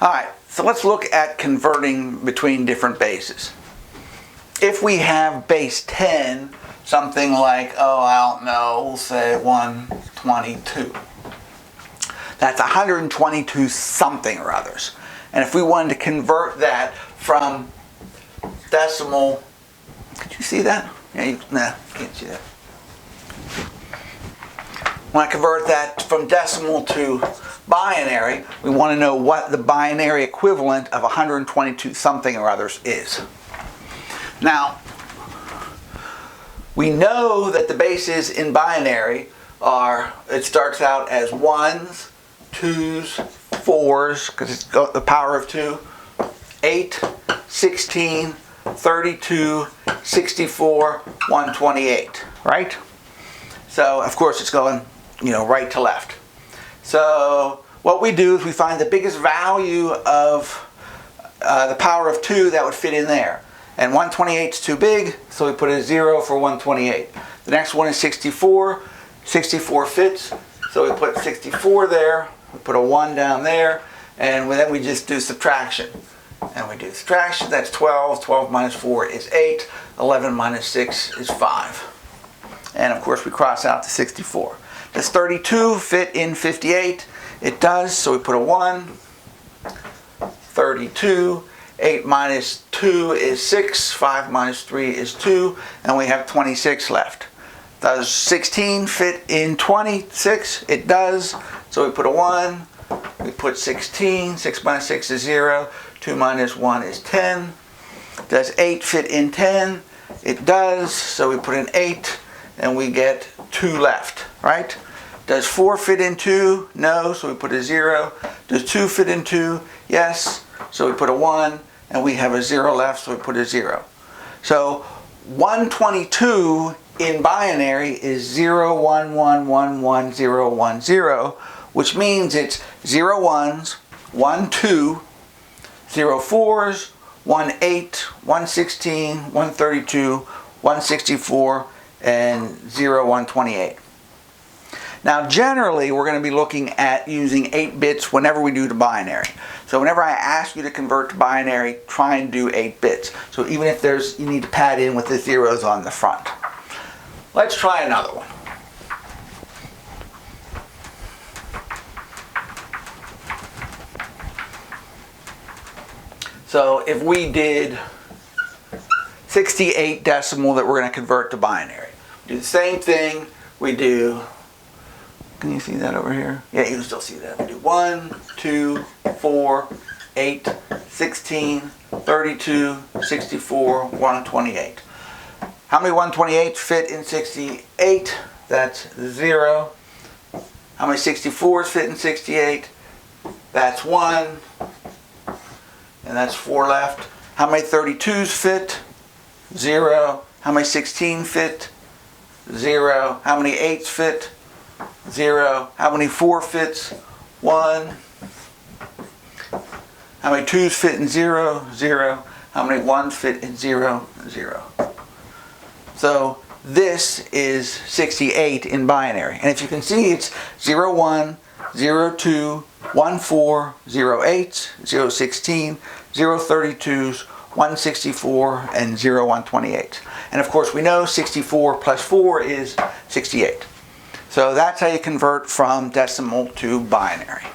Alright, so let's look at converting between different bases. If we have base 10, something like, I don't know, we'll say 122. That's 122 something or others. And if we wanted to convert that from decimal, could you see that? Yeah, you can't see that. When I convert that from decimal to binary, we want to know what the binary equivalent of 122 something or others is. Now, we know that the bases in binary are, it starts out as 1s, 2s, 4s, because it's got the power of 2, 8, 16, 32, 64, 128, right? So, of course, it's going, right to left. So, what we do is we find the biggest value of the power of 2 that would fit in there. And 128 is too big, so we put a 0 for 128. The next one is 64. 64 fits, so we put 64 there. We put a 1 down there, and then we just do subtraction. And we do subtraction, that's 12. 12 minus 4 is 8. 11 minus 6 is 5. And of course we cross out the 64. Does 32 fit in 58? It does, so we put a 1. 32. 8 minus 2 is 6. 5 minus 3 is 2. And we have 26 left. Does 16 fit in 26? It does. So we put a 1. We put 16. 6 minus 6 is 0. 2 minus 1 is 10. Does 8 fit in 10? It does. So we put an 8 and we get 2 left, right? Does 4 fit in 2? No. So we put a 0. Does 2 fit in 2? Yes. So we put a 1 and we have a 0 left. So we put a 0. So 122 in binary is 0, 1, 1, 1, 1, 0, 1, 0, which means it's 0 1s, 1 2, 0 4s, 1 8, 1 16, 1 32, 1 64, and 0 128. Now generally we're going to be looking at using 8 bits whenever we do the binary. So whenever I ask you to convert to binary, try and do 8 bits. So even if you need to pad in with the zeros on the front. Let's try another one. So if we did 68 decimal that we're going to convert to binary. Do the same thing. We do, can you see that over here? Yeah, you can still see that. We do 1, 2, 4, 8, 16, 32, 64, 128. How many 128s fit in 68? That's 0. How many 64s fit in 68? That's 1. And that's 4 left. How many 32s fit? 0. How many 16 fit? 0. How many 8s fit? 0. How many 4 fits? 1. How many 2s fit in 0? 0. How many 1s fit in 0? 0. So this is 68 in binary. And if you can see, it's 0 1, 0 2, 1 4, 0 8, 0 16, 0 32s, 1 64, and 0 128. And of course we know 64 plus 4 is 68. So that's how you convert from decimal to binary.